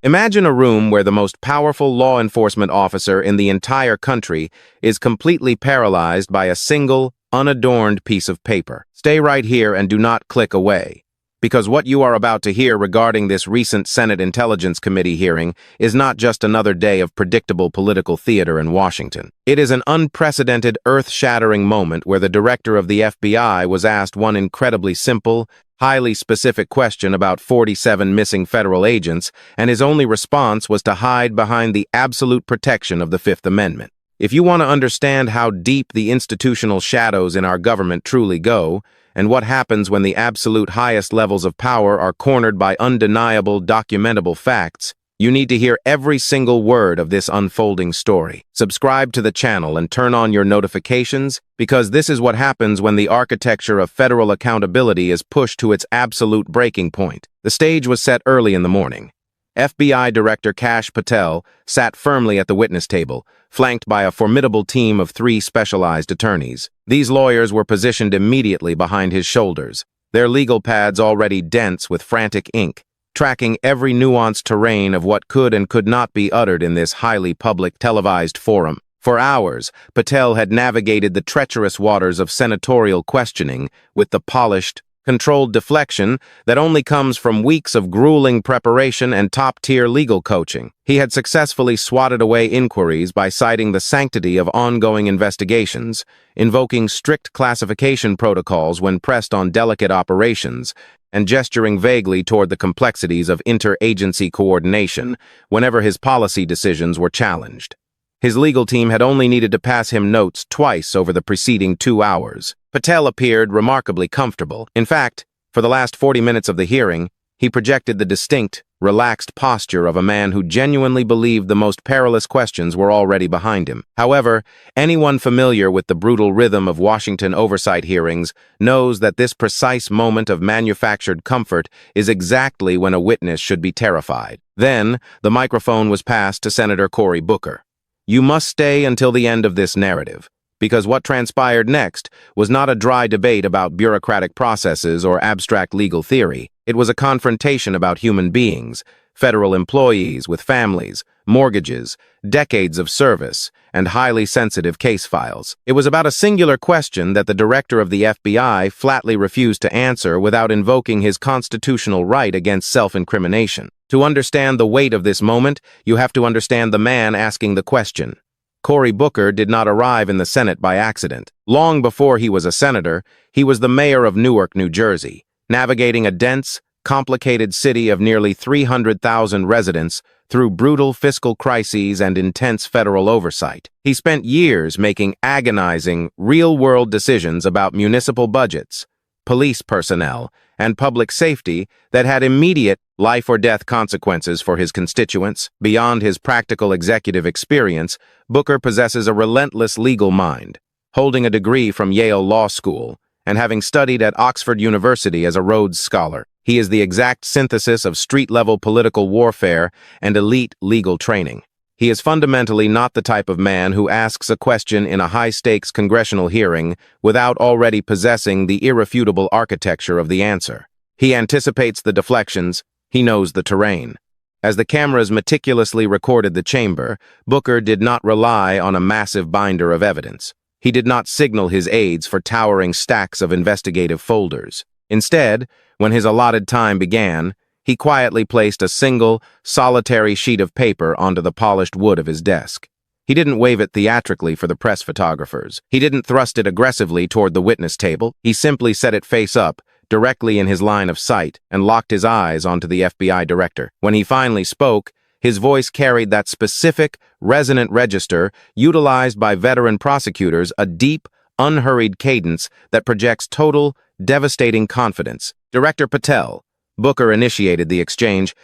Imagine a room where the most powerful law enforcement officer in the entire country is completely paralyzed by a single, unadorned piece of paper. Stay right here and do not click away, because what you are about to hear regarding this recent Senate Intelligence Committee hearing is not just another day of predictable political theater in Washington. It is an unprecedented, earth-shattering moment where the director of the FBI was asked one incredibly simple, highly specific question about 47 missing federal agents, and his only response was to hide behind the absolute protection of the Fifth Amendment. If you want to understand how deep the institutional shadows in our government truly go, and what happens when the absolute highest levels of power are cornered by undeniable, documentable facts, you need to hear every single word of this unfolding story. Subscribe to the channel and turn on your notifications, because this is what happens when the architecture of federal accountability is pushed to its absolute breaking point. The stage was set early in the morning. FBI Director Kash Patel sat firmly at the witness table, flanked by a formidable team of 3 specialized attorneys. These lawyers were positioned immediately behind his shoulders, their legal pads already dense with frantic ink, tracking every nuanced terrain of what could and could not be uttered in this highly public televised forum. For hours, Patel had navigated the treacherous waters of senatorial questioning with the polished, controlled deflection that only comes from weeks of grueling preparation and top-tier legal coaching. He had successfully swatted away inquiries by citing the sanctity of ongoing investigations, invoking strict classification protocols when pressed on delicate operations, and gesturing vaguely toward the complexities of interagency coordination whenever his policy decisions were challenged. His legal team had only needed to pass him notes twice over the preceding 2 hours. Patel appeared remarkably comfortable. In fact, for the last 40 minutes of the hearing, he projected the distinct, relaxed posture of a man who genuinely believed the most perilous questions were already behind him. However, anyone familiar with the brutal rhythm of Washington oversight hearings knows that this precise moment of manufactured comfort is exactly when a witness should be terrified. Then, the microphone was passed to Senator Cory Booker. You must stay until the end of this narrative, because what transpired next was not a dry debate about bureaucratic processes or abstract legal theory. It was a confrontation about human beings, federal employees with families, mortgages, decades of service, and highly sensitive case files. It was about a singular question that the director of the FBI flatly refused to answer without invoking his constitutional right against self-incrimination. To understand the weight of this moment, you have to understand the man asking the question. Cory Booker did not arrive in the Senate by accident. Long before he was a senator, he was the mayor of Newark, New Jersey, navigating a dense, complicated city of nearly 300,000 residents through brutal fiscal crises and intense federal oversight. He spent years making agonizing, real-world decisions about municipal budgets, police personnel, and public safety that had immediate life-or-death consequences for his constituents. Beyond his practical executive experience, Booker possesses a relentless legal mind, holding a degree from Yale Law School and having studied at Oxford University as a Rhodes Scholar. He is the exact synthesis of street-level political warfare and elite legal training. He is fundamentally not the type of man who asks a question in a high-stakes congressional hearing without already possessing the irrefutable architecture of the answer. He anticipates the deflections, he knows the terrain. As the cameras meticulously recorded the chamber, Booker did not rely on a massive binder of evidence. He did not signal his aides for towering stacks of investigative folders. Instead, when his allotted time began, he quietly placed a single, solitary sheet of paper onto the polished wood of his desk. He didn't wave it theatrically for the press photographers. He didn't thrust it aggressively toward the witness table. He simply set it face up, directly in his line of sight, and locked his eyes onto the FBI director. When he finally spoke, his voice carried that specific, resonant register utilized by veteran prosecutors, a deep, unhurried cadence that projects total, devastating confidence. Director Patel, Booker initiated the exchange.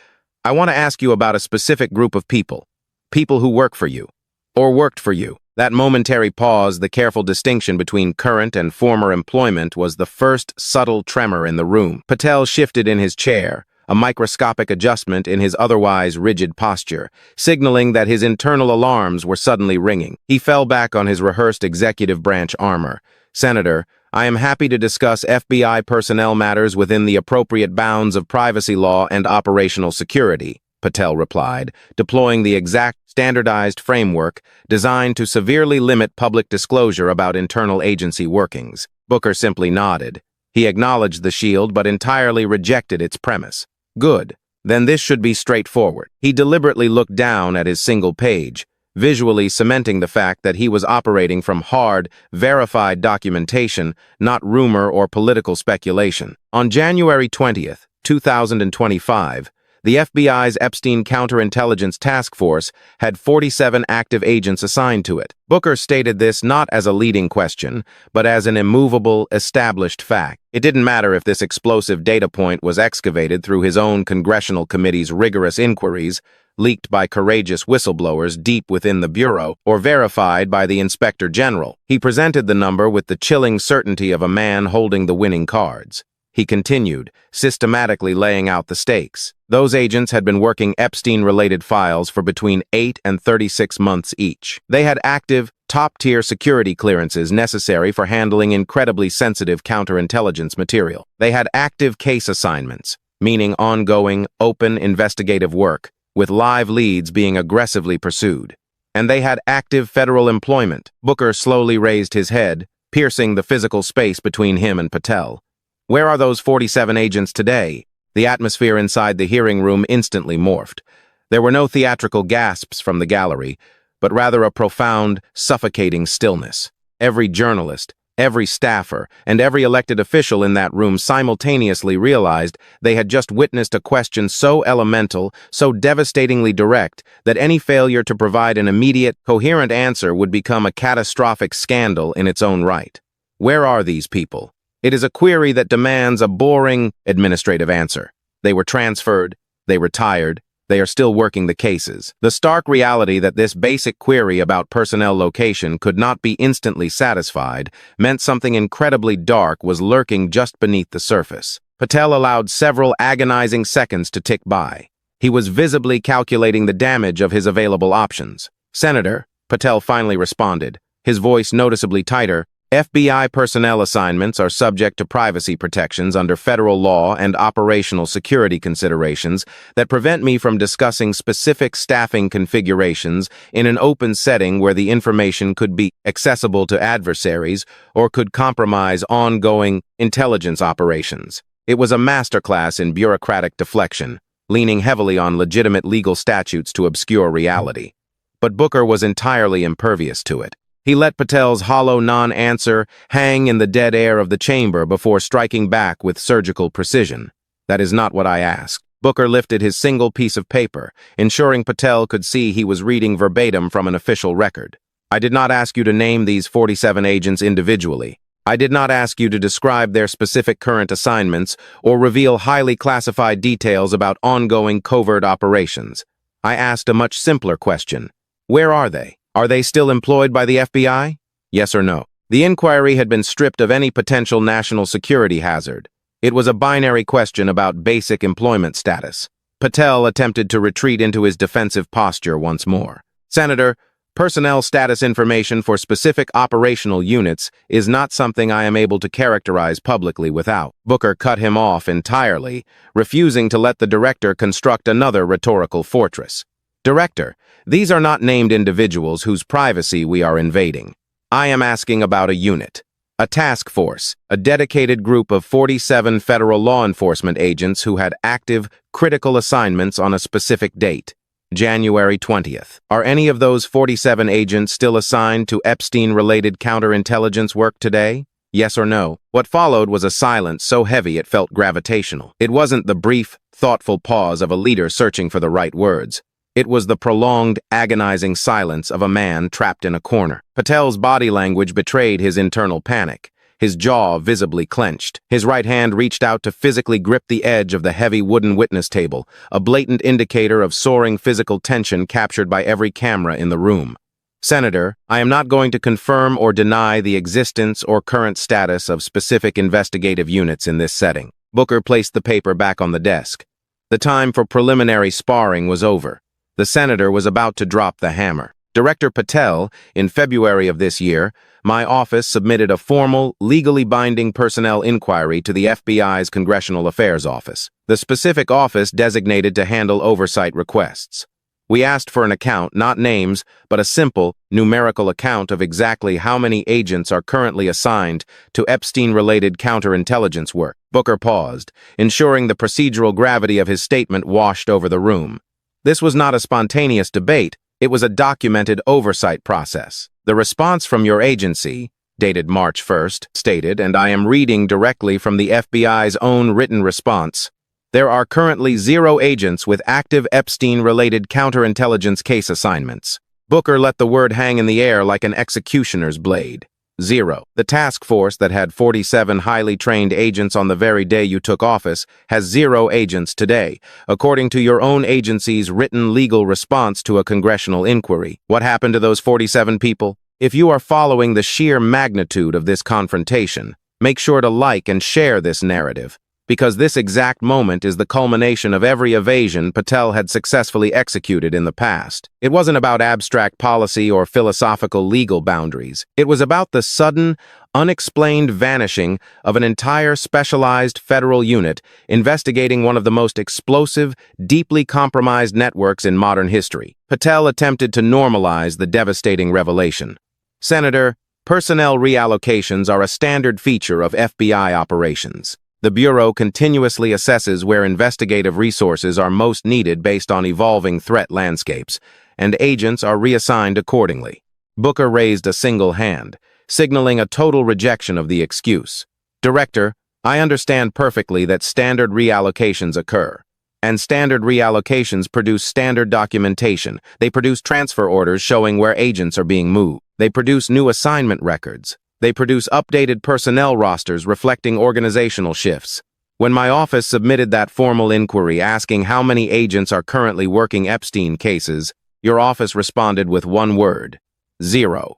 I want to ask you about a specific group of people who work for you, or worked for you. That momentary pause, the careful distinction between current and former employment, was the first subtle tremor in the room. Patel shifted in his chair, a microscopic adjustment in his otherwise rigid posture, signaling that his internal alarms were suddenly ringing. He fell back on his rehearsed executive branch armor. Senator, I am happy to discuss FBI personnel matters within the appropriate bounds of privacy law and operational security. Patel replied, deploying the exact standardized framework designed to severely limit public disclosure about internal agency workings. Booker simply nodded. He acknowledged the shield but entirely rejected its premise. Good. Then this should be straightforward. He deliberately looked down at his single page, visually cementing the fact that he was operating from hard, verified documentation, not rumor or political speculation. On January 20th, 2025, the FBI's Epstein counterintelligence task force had 47 active agents assigned to it. Booker stated this not as a leading question, but as an immovable, established fact. It didn't matter if this explosive data point was excavated through his own congressional committee's rigorous inquiries, leaked by courageous whistleblowers deep within the Bureau, or verified by the Inspector General. He presented the number with the chilling certainty of a man holding the winning cards. He continued, systematically laying out the stakes. Those agents had been working Epstein-related files for between 8 and 36 months each. They had active, top-tier security clearances necessary for handling incredibly sensitive counterintelligence material. They had active case assignments, meaning ongoing, open investigative work, with live leads being aggressively pursued. And they had active federal employment. Booker slowly raised his head, piercing the physical space between him and Patel. Where are those 47 agents today? The atmosphere inside the hearing room instantly morphed. There were no theatrical gasps from the gallery, but rather a profound, suffocating stillness. Every journalist, every staffer, and every elected official in that room simultaneously realized they had just witnessed a question so elemental, so devastatingly direct, that any failure to provide an immediate, coherent answer would become a catastrophic scandal in its own right. Where are these people? It is a query that demands a boring, administrative answer. They were transferred, they retired, they are still working the cases. The stark reality that this basic query about personnel location could not be instantly satisfied meant something incredibly dark was lurking just beneath the surface. Patel allowed several agonizing seconds to tick by. He was visibly calculating the damage of his available options. "Senator," Patel finally responded, his voice noticeably tighter, "FBI personnel assignments are subject to privacy protections under federal law and operational security considerations that prevent me from discussing specific staffing configurations in an open setting where the information could be accessible to adversaries or could compromise ongoing intelligence operations." It was a masterclass in bureaucratic deflection, leaning heavily on legitimate legal statutes to obscure reality. But Booker was entirely impervious to it. He let Patel's hollow non-answer hang in the dead air of the chamber before striking back with surgical precision. "That is not what I asked." Booker lifted his single piece of paper, ensuring Patel could see he was reading verbatim from an official record. "I did not ask you to name these 47 agents individually. I did not ask you to describe their specific current assignments or reveal highly classified details about ongoing covert operations. I asked a much simpler question. Where are they? Are they still employed by the FBI? Yes or no?" The inquiry had been stripped of any potential national security hazard. It was a binary question about basic employment status. Patel attempted to retreat into his defensive posture once more. "Senator, personnel status information for specific operational units is not something I am able to characterize publicly without." Booker cut him off entirely, refusing to let the director construct another rhetorical fortress. "Director, these are not named individuals whose privacy we are invading. I am asking about a unit, a task force, a dedicated group of 47 federal law enforcement agents who had active, critical assignments on a specific date, January 20th. Are any of those 47 agents still assigned to Epstein-related counterintelligence work today? Yes or no?" What followed was a silence so heavy it felt gravitational. It wasn't the brief, thoughtful pause of a leader searching for the right words. It was the prolonged, agonizing silence of a man trapped in a corner. Patel's body language betrayed his internal panic. His jaw visibly clenched. His right hand reached out to physically grip the edge of the heavy wooden witness table, a blatant indicator of soaring physical tension captured by every camera in the room. "Senator, I am not going to confirm or deny the existence or current status of specific investigative units in this setting." Booker placed the paper back on the desk. The time for preliminary sparring was over. The senator was about to drop the hammer. Director Patel, in February of this year, my office submitted a formal, legally binding personnel inquiry to the FBI's Congressional Affairs Office, the specific office designated to handle oversight requests. We asked for an account, not names, but a simple, numerical account of exactly how many agents are currently assigned to Epstein-related counterintelligence work. Booker paused, ensuring the procedural gravity of his statement washed over the room. This was not a spontaneous debate, it was a documented oversight process. The response from your agency, dated March 1st, stated, and I am reading directly from the FBI's own written response, there are currently 0 agents with active Epstein-related counterintelligence case assignments. Booker let the word hang in the air like an executioner's blade. 0. The task force that had 47 highly trained agents on the very day you took office has 0 agents today, according to your own agency's written legal response to a congressional inquiry. What happened to those 47 people? If you are following the sheer magnitude of this confrontation, make sure to like and share this narrative, because this exact moment is the culmination of every evasion Patel had successfully executed in the past. It wasn't about abstract policy or philosophical legal boundaries. It was about the sudden, unexplained vanishing of an entire specialized federal unit investigating one of the most explosive, deeply compromised networks in modern history. Patel attempted to normalize the devastating revelation. Senator, personnel reallocations are a standard feature of FBI operations. The Bureau continuously assesses where investigative resources are most needed based on evolving threat landscapes, and agents are reassigned accordingly. Booker raised a single hand, signaling a total rejection of the excuse. Director, I understand perfectly that standard reallocations occur. And standard reallocations produce standard documentation. They produce transfer orders showing where agents are being moved. They produce new assignment records. They produce updated personnel rosters reflecting organizational shifts. When my office submitted that formal inquiry asking how many agents are currently working Epstein cases, your office responded with one word: 0.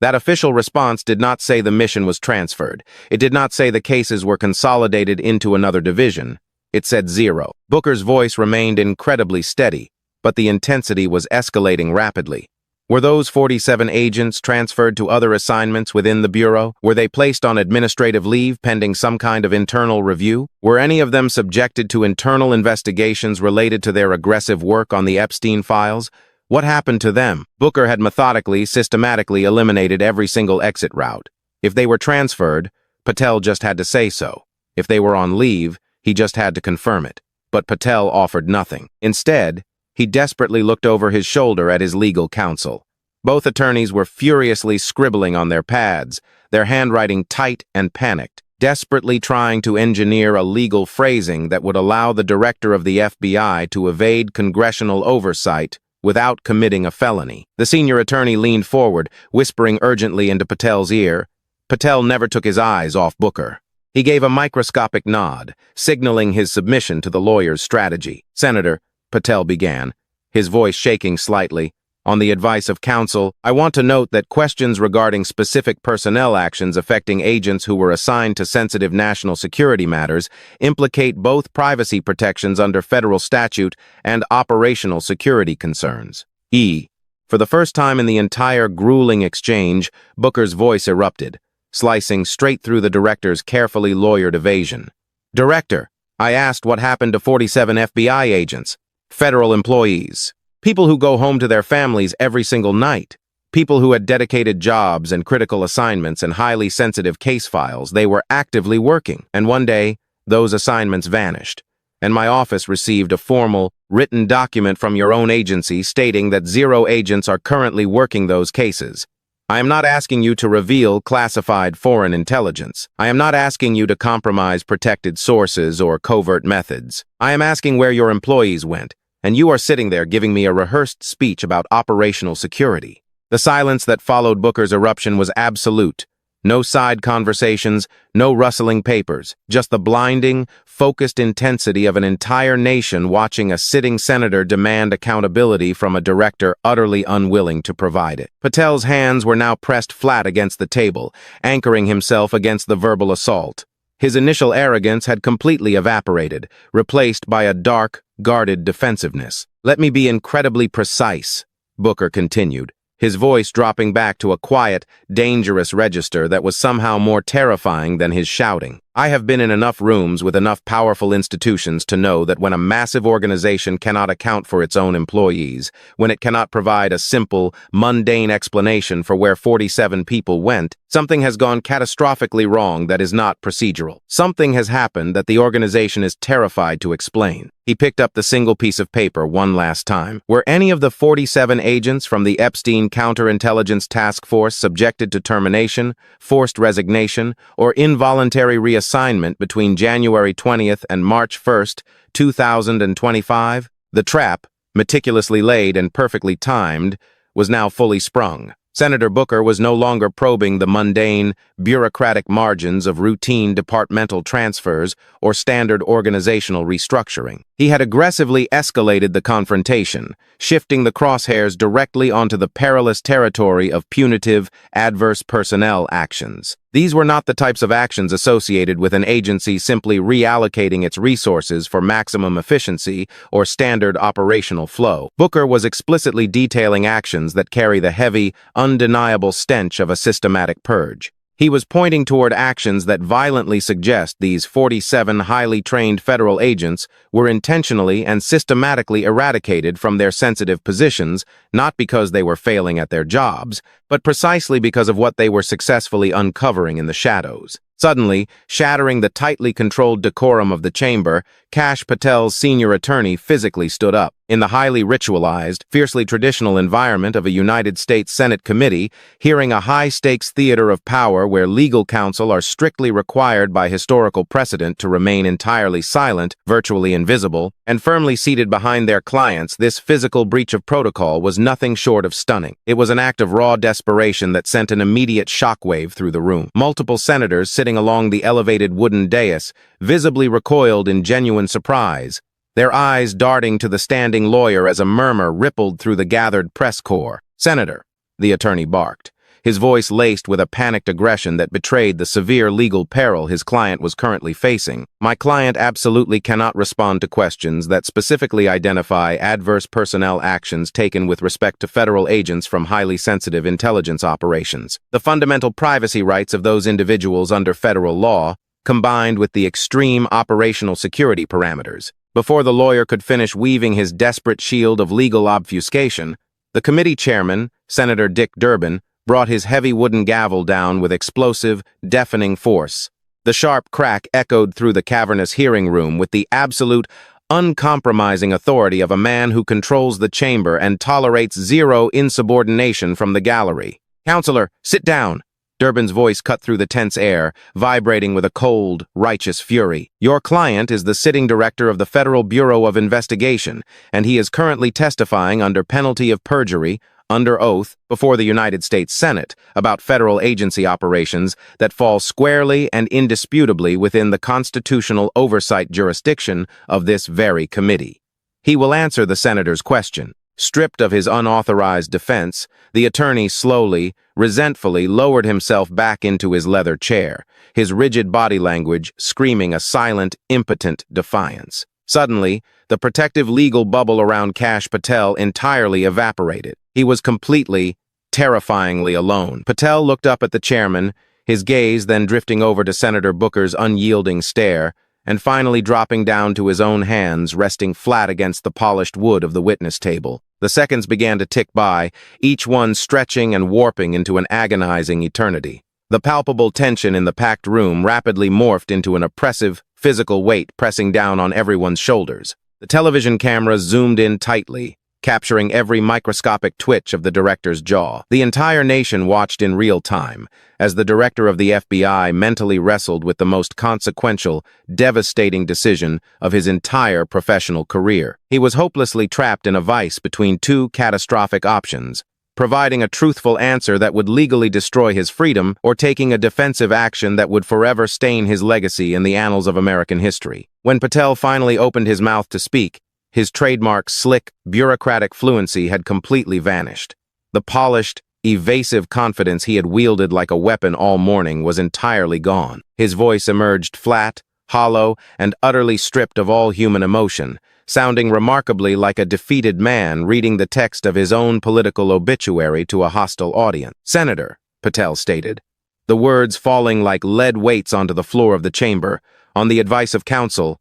That official response did not say the mission was transferred. It did not say the cases were consolidated into another division. It said 0. Booker's voice remained incredibly steady, but the intensity was escalating rapidly. Were those 47 agents transferred to other assignments within the Bureau? Were they placed on administrative leave pending some kind of internal review? Were any of them subjected to internal investigations related to their aggressive work on the Epstein files? What happened to them? Booker had methodically, systematically eliminated every single exit route. If they were transferred, Patel just had to say so. If they were on leave, he just had to confirm it. But Patel offered nothing. Instead, he desperately looked over his shoulder at his legal counsel. Both attorneys were furiously scribbling on their pads, their handwriting tight and panicked, desperately trying to engineer a legal phrasing that would allow the director of the FBI to evade congressional oversight without committing a felony. The senior attorney leaned forward, whispering urgently into Patel's ear. Patel never took his eyes off Booker. He gave a microscopic nod, signaling his submission to the lawyer's strategy. Senator, Patel began, his voice shaking slightly, on the advice of counsel, I want to note that questions regarding specific personnel actions affecting agents who were assigned to sensitive national security matters implicate both privacy protections under federal statute and operational security concerns. For the first time in the entire grueling exchange, Booker's voice erupted, slicing straight through the director's carefully lawyered evasion. Director, I asked what happened to 47 FBI agents. Federal employees. People who go home to their families every single night. People who had dedicated jobs and critical assignments and highly sensitive case files. They were actively working. And one day, those assignments vanished. And my office received a formal, written document from your own agency stating that 0 agents are currently working those cases. I am not asking you to reveal classified foreign intelligence. I am not asking you to compromise protected sources or covert methods. I am asking where your employees went. And you are sitting there giving me a rehearsed speech about operational security. The silence that followed Booker's eruption was absolute. No side conversations, no rustling papers, just the blinding, focused intensity of an entire nation watching a sitting senator demand accountability from a director utterly unwilling to provide it. Patel's hands were now pressed flat against the table, anchoring himself against the verbal assault. His initial arrogance had completely evaporated, replaced by a dark, guarded defensiveness. Let me be incredibly precise, Booker continued, his voice dropping back to a quiet, dangerous register that was somehow more terrifying than his shouting. I have been in enough rooms with enough powerful institutions to know that when a massive organization cannot account for its own employees, when it cannot provide a simple, mundane explanation for where 47 people went, something has gone catastrophically wrong that is not procedural. Something has happened that the organization is terrified to explain. He picked up the single piece of paper one last time. Were any of the 47 agents from the Epstein counterintelligence task force subjected to termination, forced resignation, or involuntary reassignment between January 20th and March 1st, 2025? The trap, meticulously laid and perfectly timed, was now fully sprung. Senator Booker was no longer probing the mundane, bureaucratic margins of routine departmental transfers or standard organizational restructuring. He had aggressively escalated the confrontation, shifting the crosshairs directly onto the perilous territory of punitive, adverse personnel actions. These were not the types of actions associated with an agency simply reallocating its resources for maximum efficiency or standard operational flow. Booker was explicitly detailing actions that carry the heavy, undeniable stench of a systematic purge. He was pointing toward actions that violently suggest these 47 highly trained federal agents were intentionally and systematically eradicated from their sensitive positions, not because they were failing at their jobs, but precisely because of what they were successfully uncovering in the shadows. Suddenly, shattering the tightly controlled decorum of the chamber, Kash Patel's senior attorney physically stood up. In the highly ritualized, fiercely traditional environment of a United States Senate committee, hearing a high-stakes theater of power where legal counsel are strictly required by historical precedent to remain entirely silent, virtually invisible, and firmly seated behind their clients, this physical breach of protocol was nothing short of stunning. It was an act of raw desperation that sent an immediate shockwave through the room. Multiple senators sitting along the elevated wooden dais visibly recoiled in genuine surprise, their eyes darting to the standing lawyer as a murmur rippled through the gathered press corps. "Senator," the attorney barked, his voice laced with a panicked aggression that betrayed the severe legal peril his client was currently facing. "My client absolutely cannot respond to questions that specifically identify adverse personnel actions taken with respect to federal agents from highly sensitive intelligence operations. The fundamental privacy rights of those individuals under federal law, combined with the extreme operational security parameters." Before the lawyer could finish weaving his desperate shield of legal obfuscation, the committee chairman, Senator Dick Durbin, brought his heavy wooden gavel down with explosive, deafening force. The sharp crack echoed through the cavernous hearing room with the absolute, uncompromising authority of a man who controls the chamber and tolerates zero insubordination from the gallery. "Counselor, sit down." Durbin's voice cut through the tense air, vibrating with a cold, righteous fury. "Your client is the sitting director of the Federal Bureau of Investigation, and he is currently testifying under penalty of perjury, under oath, before the United States Senate, about federal agency operations that fall squarely and indisputably within the constitutional oversight jurisdiction of this very committee. He will answer the senator's question." Stripped of his unauthorized defense, the attorney slowly, resentfully lowered himself back into his leather chair, his rigid body language screaming a silent, impotent defiance. Suddenly, the protective legal bubble around Kash Patel entirely evaporated. He was completely, terrifyingly alone. Patel looked up at the chairman, his gaze then drifting over to Senator Booker's unyielding stare, and finally dropping down to his own hands resting flat against the polished wood of the witness table. The seconds began to tick by, each one stretching and warping into an agonizing eternity. The palpable tension in the packed room rapidly morphed into an oppressive, physical weight pressing down on everyone's shoulders. The television cameras zoomed in tightly, capturing every microscopic twitch of the director's jaw. The entire nation watched in real time, as the director of the FBI mentally wrestled with the most consequential, devastating decision of his entire professional career. He was hopelessly trapped in a vice between two catastrophic options: providing a truthful answer that would legally destroy his freedom, or taking a defensive action that would forever stain his legacy in the annals of American history. When Patel finally opened his mouth to speak, his trademark slick, bureaucratic fluency had completely vanished. The polished, evasive confidence he had wielded like a weapon all morning was entirely gone. His voice emerged flat, hollow, and utterly stripped of all human emotion, sounding remarkably like a defeated man reading the text of his own political obituary to a hostile audience. "Senator," Patel stated, the words falling like lead weights onto the floor of the chamber, "on the advice of counsel,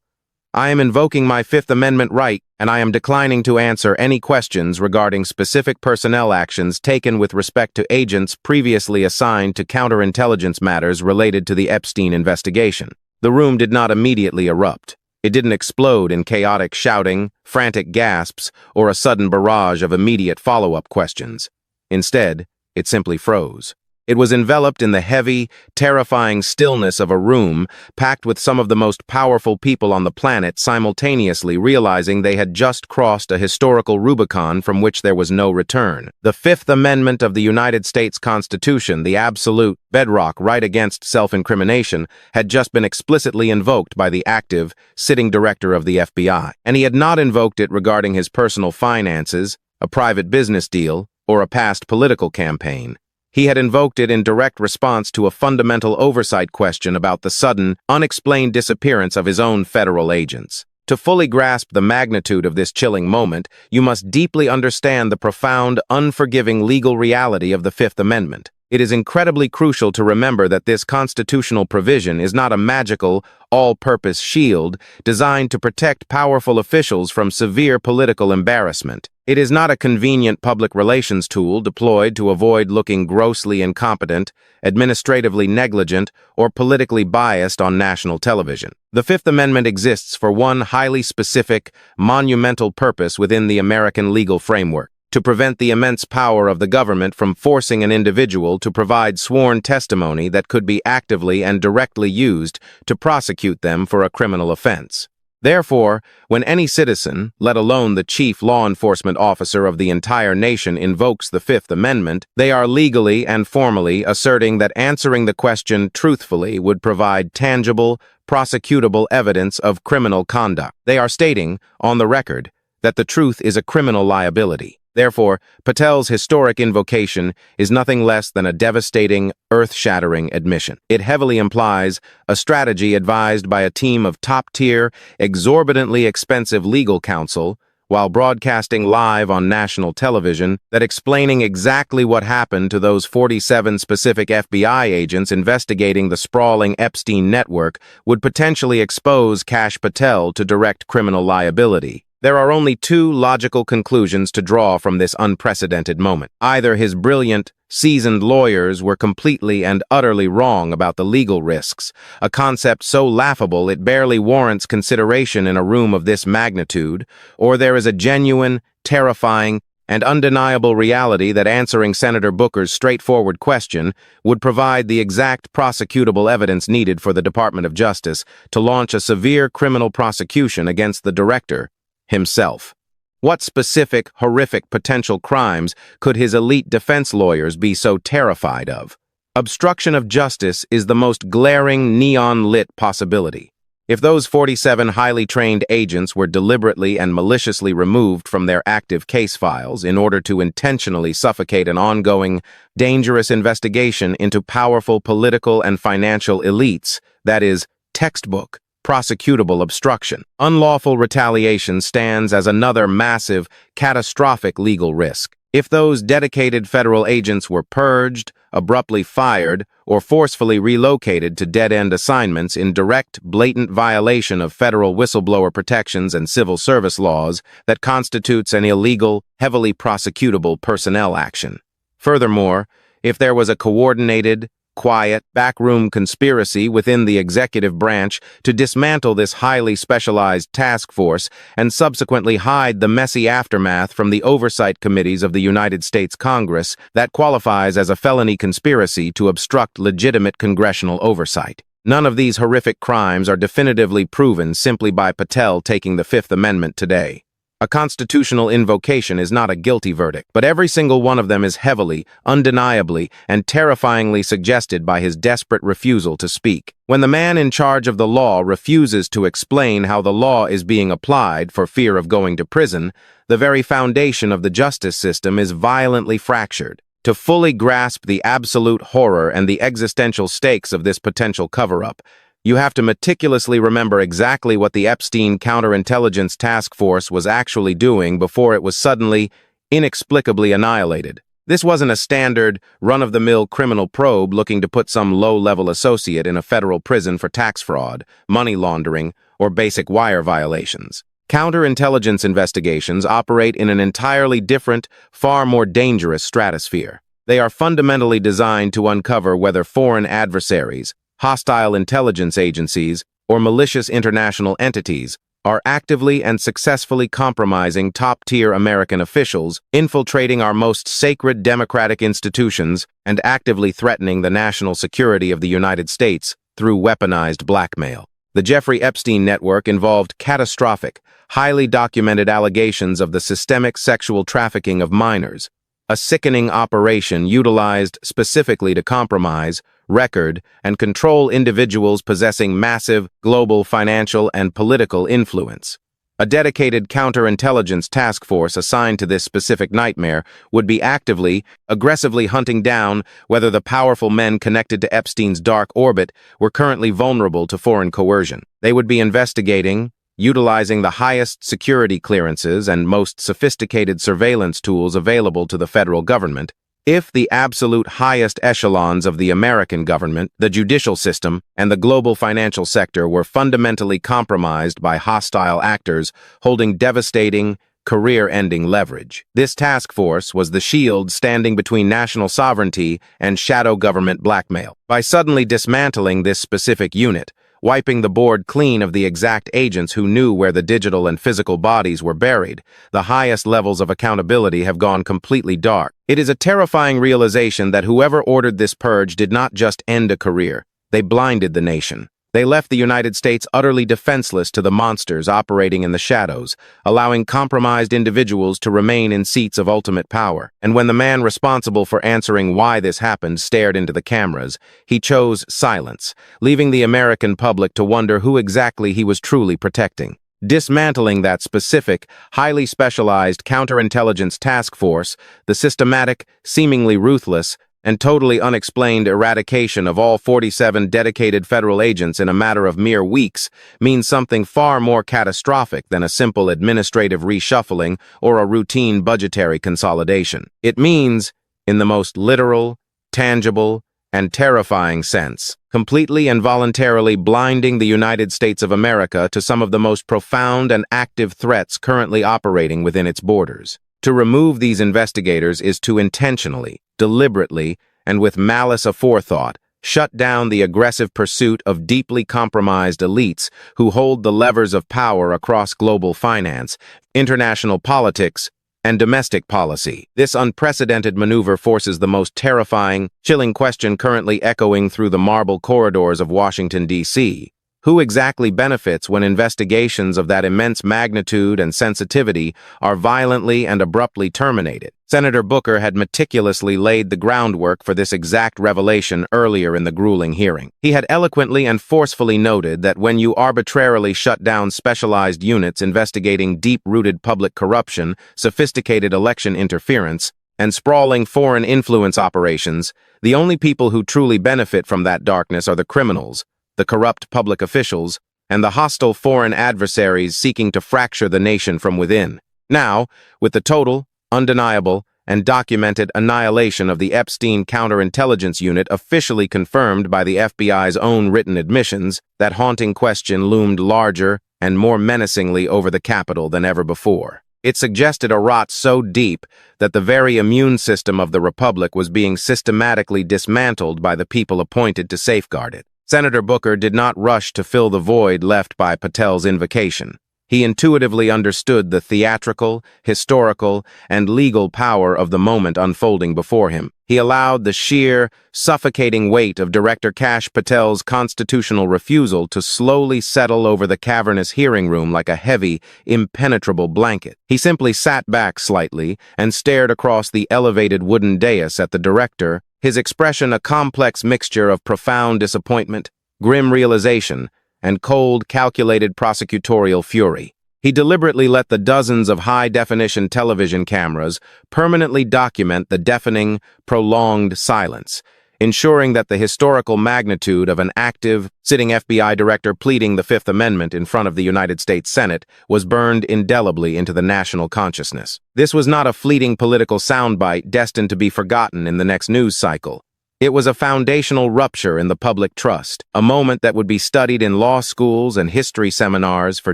I am invoking my Fifth Amendment right, and I am declining to answer any questions regarding specific personnel actions taken with respect to agents previously assigned to counterintelligence matters related to the Epstein investigation." The room did not immediately erupt. It didn't explode in chaotic shouting, frantic gasps, or a sudden barrage of immediate follow-up questions. Instead, it simply froze. It was enveloped in the heavy, terrifying stillness of a room packed with some of the most powerful people on the planet simultaneously realizing they had just crossed a historical Rubicon from which there was no return. The Fifth Amendment of the United States Constitution, the absolute bedrock right against self-incrimination, had just been explicitly invoked by the active, sitting director of the FBI. And he had not invoked it regarding his personal finances, a private business deal, or a past political campaign. He had invoked it in direct response to a fundamental oversight question about the sudden, unexplained disappearance of his own federal agents. To fully grasp the magnitude of this chilling moment, you must deeply understand the profound, unforgiving legal reality of the Fifth Amendment. It is incredibly crucial to remember that this constitutional provision is not a magical, all-purpose shield designed to protect powerful officials from severe political embarrassment. It is not a convenient public relations tool deployed to avoid looking grossly incompetent, administratively negligent, or politically biased on national television. The Fifth Amendment exists for one highly specific, monumental purpose within the American legal framework: to prevent the immense power of the government from forcing an individual to provide sworn testimony that could be actively and directly used to prosecute them for a criminal offense. Therefore, when any citizen, let alone the chief law enforcement officer of the entire nation, invokes the Fifth Amendment, they are legally and formally asserting that answering the question truthfully would provide tangible, prosecutable evidence of criminal conduct. They are stating, on the record, that the truth is a criminal liability. Therefore, Patel's historic invocation is nothing less than a devastating, earth-shattering admission. It heavily implies a strategy advised by a team of top-tier, exorbitantly expensive legal counsel, while broadcasting live on national television, that explaining exactly what happened to those 47 specific FBI agents investigating the sprawling Epstein network would potentially expose Kash Patel to direct criminal liability. There are only two logical conclusions to draw from this unprecedented moment. Either his brilliant, seasoned lawyers were completely and utterly wrong about the legal risks, a concept so laughable it barely warrants consideration in a room of this magnitude, or there is a genuine, terrifying, and undeniable reality that answering Senator Booker's straightforward question would provide the exact prosecutable evidence needed for the Department of Justice to launch a severe criminal prosecution against the director himself. What specific, horrific potential crimes could his elite defense lawyers be so terrified of? Obstruction of justice is the most glaring, neon-lit possibility. If those 47 highly trained agents were deliberately and maliciously removed from their active case files in order to intentionally suffocate an ongoing, dangerous investigation into powerful political and financial elites, that is, textbook, prosecutable obstruction. Unlawful retaliation stands as another massive, catastrophic legal risk. If those dedicated federal agents were purged, abruptly fired, or forcefully relocated to dead-end assignments in direct, blatant violation of federal whistleblower protections and civil service laws, that constitutes an illegal, heavily prosecutable personnel action. Furthermore, if there was a coordinated, quiet, backroom conspiracy within the executive branch to dismantle this highly specialized task force and subsequently hide the messy aftermath from the oversight committees of the United States Congress, that qualifies as a felony conspiracy to obstruct legitimate congressional oversight. None of these horrific crimes are definitively proven simply by Patel taking the Fifth Amendment today. A constitutional invocation is not a guilty verdict, but every single one of them is heavily, undeniably, and terrifyingly suggested by his desperate refusal to speak. When the man in charge of the law refuses to explain how the law is being applied for fear of going to prison, the very foundation of the justice system is violently fractured. To fully grasp the absolute horror and the existential stakes of this potential cover-up, You have to meticulously remember exactly what the Epstein counterintelligence task force was actually doing before it was suddenly, inexplicably annihilated. This wasn't a standard, run-of-the-mill criminal probe looking to put some low-level associate in a federal prison for tax fraud, money laundering, or basic wire violations. Counterintelligence investigations operate in an entirely different, far more dangerous stratosphere. They are fundamentally designed to uncover whether foreign adversaries, hostile intelligence agencies, or malicious international entities are actively and successfully compromising top-tier American officials, infiltrating our most sacred democratic institutions, and actively threatening the national security of the United States through weaponized blackmail. The Jeffrey Epstein network involved catastrophic, highly documented allegations of the systemic sexual trafficking of minors, a sickening operation utilized specifically to compromise, record, and control individuals possessing massive global financial and political influence. A dedicated counterintelligence task force assigned to this specific nightmare would be actively, aggressively hunting down whether the powerful men connected to Epstein's dark orbit were currently vulnerable to foreign coercion. They would be investigating, utilizing the highest security clearances and most sophisticated surveillance tools available to the federal government, if the absolute highest echelons of the American government, the judicial system, and the global financial sector were fundamentally compromised by hostile actors holding devastating, career-ending leverage. This task force was the shield standing between national sovereignty and shadow government blackmail. By suddenly dismantling this specific unit, wiping the board clean of the exact agents who knew where the digital and physical bodies were buried, the highest levels of accountability have gone completely dark. It is a terrifying realization that whoever ordered this purge did not just end a career, they blinded the nation. They left the United States utterly defenseless to the monsters operating in the shadows, allowing compromised individuals to remain in seats of ultimate power. And when the man responsible for answering why this happened stared into the cameras, he chose silence, leaving the American public to wonder who exactly he was truly protecting. Dismantling that specific, highly specialized counterintelligence task force, the systematic, seemingly ruthless, and totally unexplained eradication of all 47 dedicated federal agents in a matter of mere weeks means something far more catastrophic than a simple administrative reshuffling or a routine budgetary consolidation. It means, in the most literal, tangible, and terrifying sense, completely and voluntarily blinding the United States of America to some of the most profound and active threats currently operating within its borders. To remove these investigators is to intentionally, deliberately, and with malice aforethought, shut down the aggressive pursuit of deeply compromised elites who hold the levers of power across global finance, international politics, and domestic policy. This unprecedented maneuver forces the most terrifying, chilling question currently echoing through the marble corridors of Washington, D.C. Who exactly benefits when investigations of that immense magnitude and sensitivity are violently and abruptly terminated? Senator Booker had meticulously laid the groundwork for this exact revelation earlier in the grueling hearing. He had eloquently and forcefully noted that when you arbitrarily shut down specialized units investigating deep-rooted public corruption, sophisticated election interference, and sprawling foreign influence operations, the only people who truly benefit from that darkness are the criminals, the corrupt public officials, and the hostile foreign adversaries seeking to fracture the nation from within. Now, with the total, undeniable, and documented annihilation of the Epstein counterintelligence unit officially confirmed by the FBI's own written admissions, that haunting question loomed larger and more menacingly over the Capitol than ever before. It suggested a rot so deep that the very immune system of the Republic was being systematically dismantled by the people appointed to safeguard it. Senator Booker did not rush to fill the void left by Patel's invocation. He intuitively understood the theatrical, historical, and legal power of the moment unfolding before him. He allowed the sheer, suffocating weight of Director Kash Patel's constitutional refusal to slowly settle over the cavernous hearing room like a heavy, impenetrable blanket. He simply sat back slightly and stared across the elevated wooden dais at the director, his expression a complex mixture of profound disappointment, grim realization, and cold, calculated prosecutorial fury. He deliberately let the dozens of high-definition television cameras permanently document the deafening, prolonged silence. ensuring that the historical magnitude of an active, sitting FBI director pleading the Fifth Amendment in front of the United States Senate was burned indelibly into the national consciousness. This was not a fleeting political soundbite destined to be forgotten in the next news cycle. It was a foundational rupture in the public trust, a moment that would be studied in law schools and history seminars for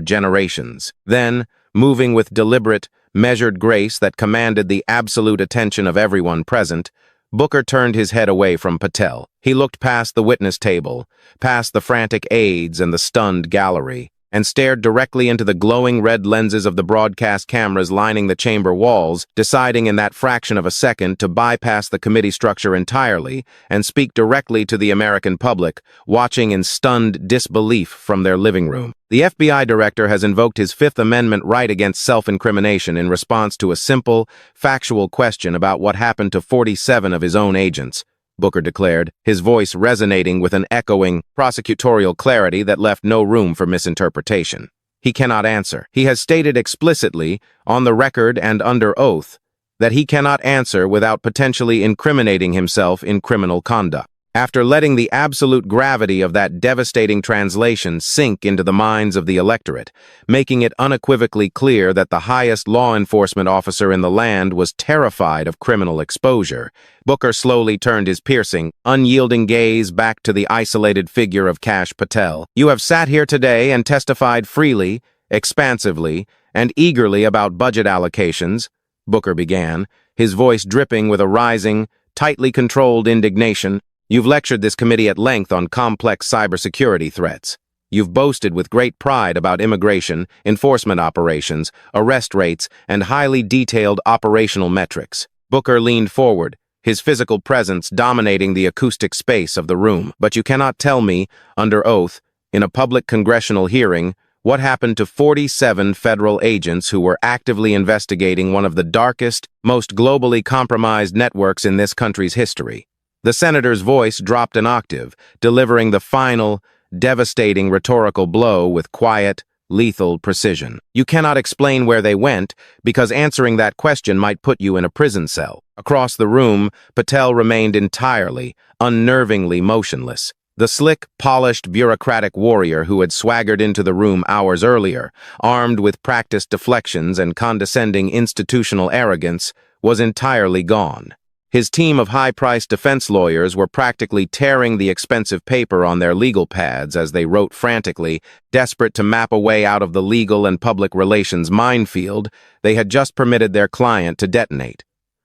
generations. Then, moving with deliberate, measured grace that commanded the absolute attention of everyone present, Booker turned his head away from Patel. He looked past the witness table, past the frantic aides and the stunned gallery, and stared directly into the glowing red lenses of the broadcast cameras lining the chamber walls, deciding in that fraction of a second to bypass the committee structure entirely and speak directly to the American public, watching in stunned disbelief from their living room. The FBI director has invoked his Fifth Amendment right against self-incrimination in response to a simple, factual question about what happened to 47 of his own agents, Booker declared, his voice resonating with an echoing, prosecutorial clarity that left no room for misinterpretation. He cannot answer. He has stated explicitly, on the record and under oath, that he cannot answer without potentially incriminating himself in criminal conduct. After letting the absolute gravity of that devastating translation sink into the minds of the electorate, making it unequivocally clear that the highest law enforcement officer in the land was terrified of criminal exposure, Booker slowly turned his piercing, unyielding gaze back to the isolated figure of Kash Patel. "You have sat here today and testified freely, expansively, and eagerly about budget allocations," Booker began, his voice dripping with a rising, tightly controlled indignation. "You've lectured this committee at length on complex cybersecurity threats. You've boasted with great pride about immigration, enforcement operations, arrest rates, and highly detailed operational metrics." Booker leaned forward, his physical presence dominating the acoustic space of the room. "But you cannot tell me, under oath, in a public congressional hearing, what happened to 47 federal agents who were actively investigating one of the darkest, most globally compromised networks in this country's history." The senator's voice dropped an octave, delivering the final, devastating rhetorical blow with quiet, lethal precision. "You cannot explain where they went, because answering that question might put you in a prison cell." Across the room, Patel remained entirely, unnervingly motionless. The slick, polished, bureaucratic warrior who had swaggered into the room hours earlier, armed with practiced deflections and condescending institutional arrogance, was entirely gone. His team of high-priced defense lawyers were practically tearing the expensive paper on their legal pads as they wrote frantically, desperate to map a way out of the legal and public relations minefield they had just permitted their client to detonate.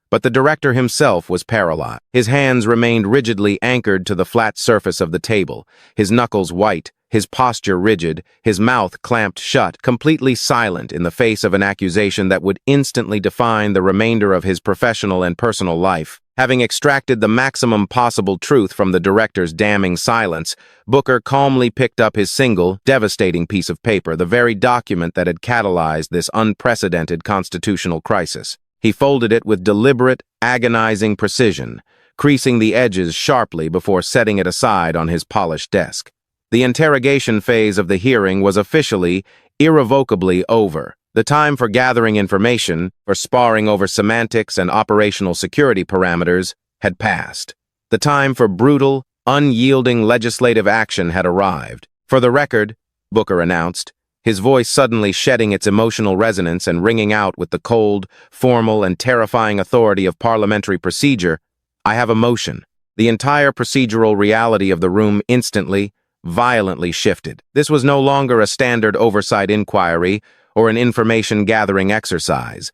But the director himself was paralyzed. His hands remained rigidly anchored to the flat surface of the table, his knuckles white, his posture rigid, his mouth clamped shut, completely silent in the face of an accusation that would instantly define the remainder of his professional and personal life. Having extracted the maximum possible truth from the director's damning silence, Booker calmly picked up his single, devastating piece of paper, the very document that had catalyzed this unprecedented constitutional crisis. He folded it with deliberate, agonizing precision, creasing the edges sharply before setting it aside on his polished desk. The interrogation phase of the hearing was officially, irrevocably over. The time for gathering information, for sparring over semantics and operational security parameters, had passed. The time for brutal, unyielding legislative action had arrived. "For the record," Booker announced, his voice suddenly shedding its emotional resonance and ringing out with the cold, formal, and terrifying authority of parliamentary procedure, "I have a motion." The entire procedural reality of the room instantly, violently shifted. This was no longer a standard oversight inquiry or an information-gathering exercise.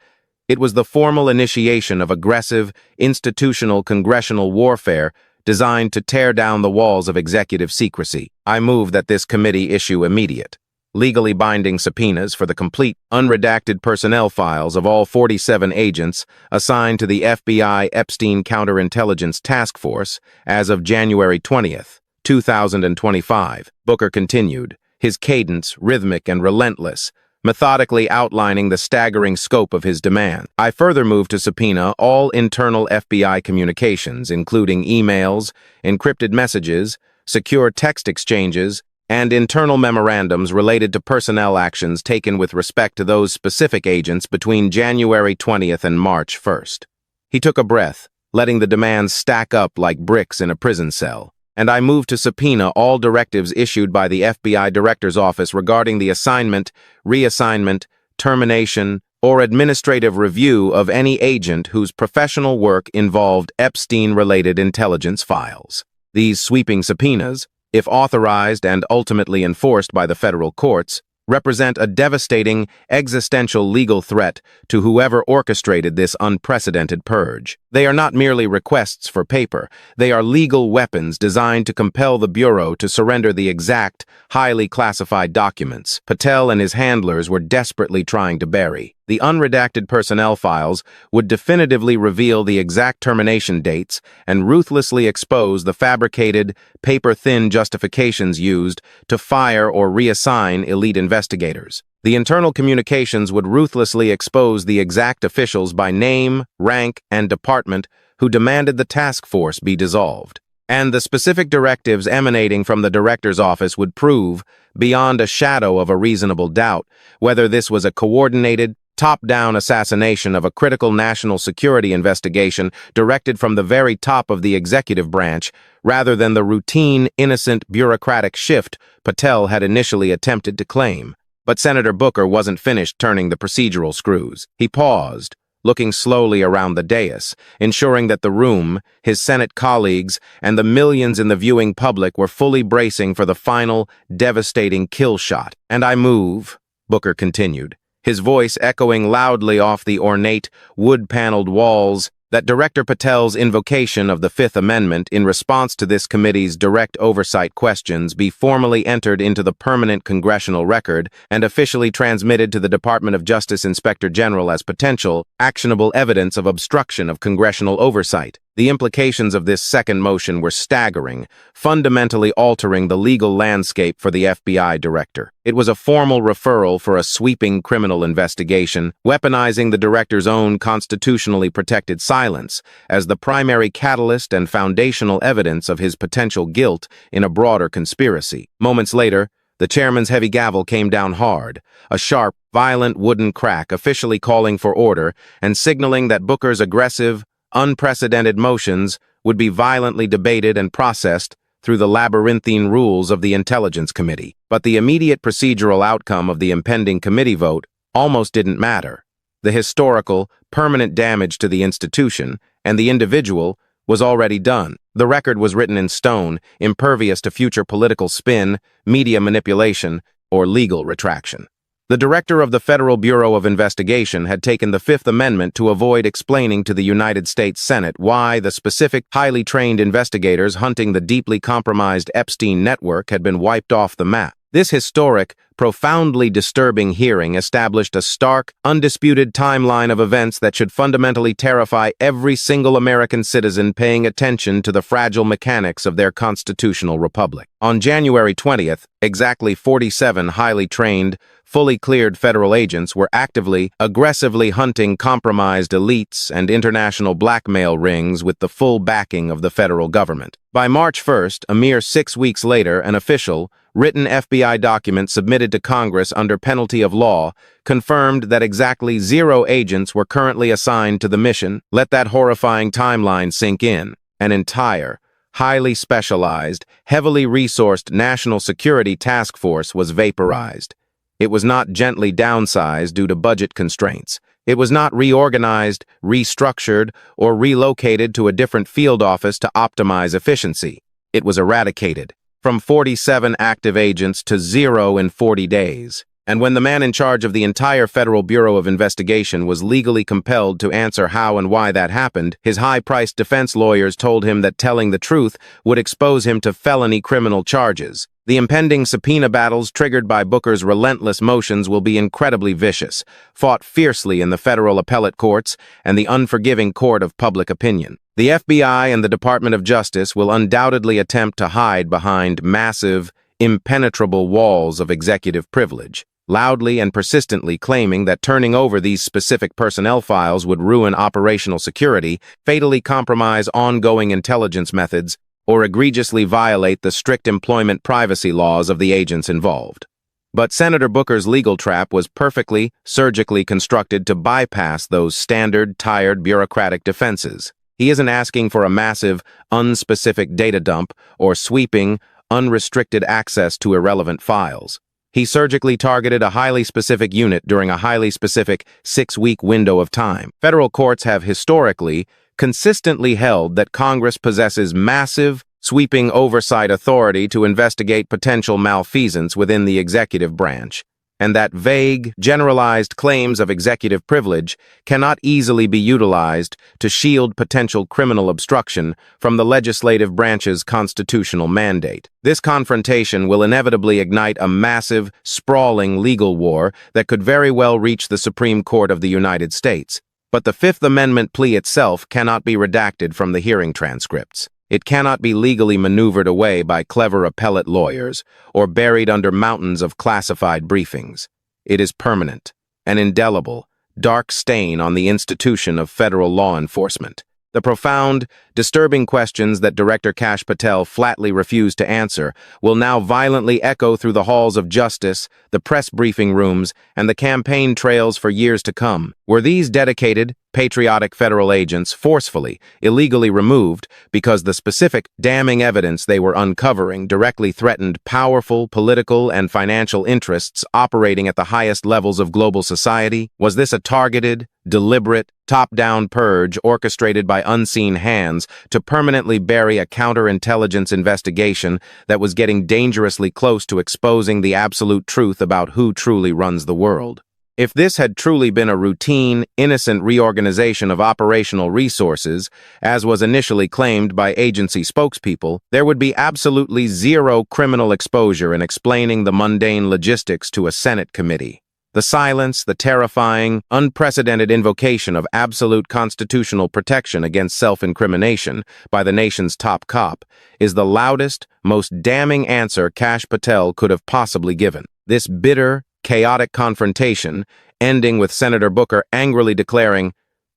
It was the formal initiation of aggressive, institutional congressional warfare designed to tear down the walls of executive secrecy. "I move that this committee issue immediate, legally binding subpoenas for the complete, unredacted personnel files of all 47 agents assigned to the FBI Epstein counterintelligence task force as of January 20th, 2025, Booker continued, his cadence rhythmic and relentless, methodically outlining the staggering scope of his demand. "I further move to subpoena all internal FBI communications, including emails, encrypted messages, secure text exchanges, and internal memorandums related to personnel actions taken with respect to those specific agents between January 20th and March 1st. He took a breath, letting the demands stack up like bricks in a prison cell. And I move to subpoena all directives issued by the FBI Director's Office regarding the assignment, reassignment, termination, or administrative review of any agent whose professional work involved Epstein-related intelligence files. These sweeping subpoenas, if authorized and ultimately enforced by the federal courts, represent a devastating, existential legal threat to whoever orchestrated this unprecedented purge. They are not merely requests for paper. They are legal weapons designed to compel the Bureau to surrender the exact, highly classified documents Patel and his handlers were desperately trying to bury. The unredacted personnel files would definitively reveal the exact termination dates and ruthlessly expose the fabricated, paper-thin justifications used to fire or reassign elite investigators. The internal communications would ruthlessly expose the exact officials by name, rank, and department who demanded the task force be dissolved. And the specific directives emanating from the director's office would prove, beyond a shadow of a reasonable doubt, whether this was a coordinated, top-down assassination of a critical national security investigation directed from the very top of the executive branch, rather than the routine, innocent, bureaucratic shift Patel had initially attempted to claim. But Senator Booker wasn't finished turning the procedural screws. He paused, looking slowly around the dais, ensuring that the room, his Senate colleagues, and the millions in the viewing public were fully bracing for the final, devastating kill shot. "And I move," Booker continued, his voice echoing loudly off the ornate, wood-paneled walls, that Director Patel's invocation of the Fifth Amendment in response to this committee's direct oversight questions be formally entered into the permanent congressional record and officially transmitted to the Department of Justice Inspector General as potential, actionable evidence of obstruction of congressional oversight. The implications of this second motion were staggering, fundamentally altering the legal landscape for the FBI director. It was a formal referral for a sweeping criminal investigation, weaponizing the director's own constitutionally protected silence as the primary catalyst and foundational evidence of his potential guilt in a broader conspiracy. Moments later, the chairman's heavy gavel came down hard, a sharp, violent wooden crack officially calling for order and signaling that Booker's aggressive, unprecedented motions would be violently debated and processed through the labyrinthine rules of the Intelligence Committee. But the immediate procedural outcome of the impending committee vote almost didn't matter. The historical, permanent damage to the institution and the individual was already done. The record was written in stone, impervious to future political spin, media manipulation, or legal retraction. The director of the Federal Bureau of Investigation had taken the Fifth Amendment to avoid explaining to the United States Senate why the specific, highly trained investigators hunting the deeply compromised Epstein network had been wiped off the map. This historic, profoundly disturbing hearing established a stark, undisputed timeline of events that should fundamentally terrify every single American citizen paying attention to the fragile mechanics of their constitutional republic. On January 20th, exactly 47 highly trained, fully cleared federal agents were actively, aggressively hunting compromised elites and international blackmail rings with the full backing of the federal government. By March 1st, a mere 6 weeks later, an official, written FBI document submitted to Congress under penalty of law confirmed that exactly 0 agents were currently assigned to the mission. Let that horrifying timeline sink in. An entire, highly specialized, heavily resourced national security task force was vaporized. It was not gently downsized due to budget constraints. It was not reorganized, restructured, or relocated to a different field office to optimize efficiency. It was eradicated, from 47 active agents to 0 in 40 days. And when the man in charge of the entire Federal Bureau of Investigation was legally compelled to answer how and why that happened, his high-priced defense lawyers told him that telling the truth would expose him to felony criminal charges. The impending subpoena battles triggered by Booker's relentless motions will be incredibly vicious, fought fiercely in the federal appellate courts and the unforgiving court of public opinion. The FBI and the Department of Justice will undoubtedly attempt to hide behind massive, impenetrable walls of executive privilege, loudly and persistently claiming that turning over these specific personnel files would ruin operational security, fatally compromise ongoing intelligence methods, or egregiously violate the strict employment privacy laws of the agents involved. But Senator Booker's legal trap was perfectly, surgically constructed to bypass those standard, tired, bureaucratic defenses. He isn't asking for a massive, unspecific data dump or sweeping, unrestricted access to irrelevant files. He surgically targeted a highly specific unit during a highly specific 6-week window of time. Federal courts have historically, consistently held that Congress possesses massive, sweeping oversight authority to investigate potential malfeasance within the executive branch, and that vague, generalized claims of executive privilege cannot easily be utilized to shield potential criminal obstruction from the legislative branch's constitutional mandate. This confrontation will inevitably ignite a massive, sprawling legal war that could very well reach the Supreme Court of the United States. But the Fifth Amendment plea itself cannot be redacted from the hearing transcripts. It cannot be legally maneuvered away by clever appellate lawyers or buried under mountains of classified briefings. It is permanent, an indelible, dark stain on the institution of federal law enforcement. The profound, disturbing questions that Director Kash Patel flatly refused to answer will now violently echo through the halls of justice, the press briefing rooms, and the campaign trails for years to come. Were these dedicated, patriotic federal agents forcefully, illegally removed because the specific, damning evidence they were uncovering directly threatened powerful political and financial interests operating at the highest levels of global society? Was this a targeted, deliberate, top-down purge orchestrated by unseen hands to permanently bury a counterintelligence investigation that was getting dangerously close to exposing the absolute truth about who truly runs the world? If this had truly been a routine, innocent reorganization of operational resources, as was initially claimed by agency spokespeople, there would be absolutely zero criminal exposure in explaining the mundane logistics to a Senate committee. The silence, the terrifying, unprecedented invocation of absolute constitutional protection against self-incrimination by the nation's top cop is the loudest, most damning answer Kash Patel could have possibly given. This bitter, chaotic confrontation, ending with Senator Booker angrily declaring,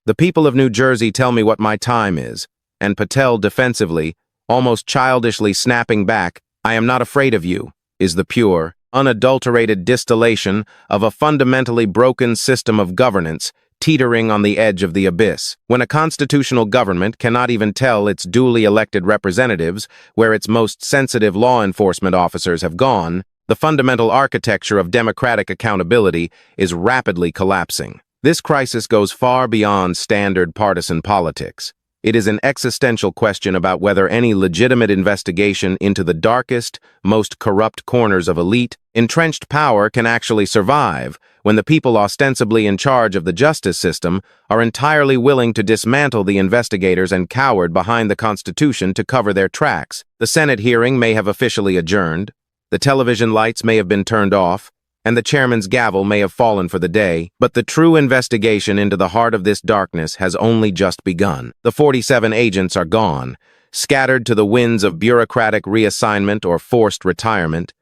"The people of New Jersey tell me what my time is," and Patel defensively, almost childishly snapping back, "I am not afraid of you," is the pure, unadulterated distillation of a fundamentally broken system of governance teetering on the edge of the abyss. When a constitutional government cannot even tell its duly elected representatives where its most sensitive law enforcement officers have gone, the fundamental architecture of democratic accountability is rapidly collapsing. This crisis goes far beyond standard partisan politics. It is an existential question about whether any legitimate investigation into the darkest, most corrupt corners of elite, entrenched power can actually survive when the people ostensibly in charge of the justice system are entirely willing to dismantle the investigators and cowered behind the Constitution to cover their tracks. The Senate hearing may have officially adjourned, the television lights may have been turned off, and the chairman's gavel may have fallen for the day, but the true investigation into the heart of this darkness has only just begun. The 47 agents are gone, scattered to the winds of bureaucratic reassignment or forced retirement,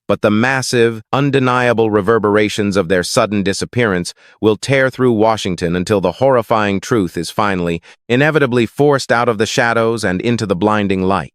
but the massive, undeniable reverberations of their sudden disappearance will tear through Washington until the horrifying truth is finally, inevitably forced out of the shadows and into the blinding light.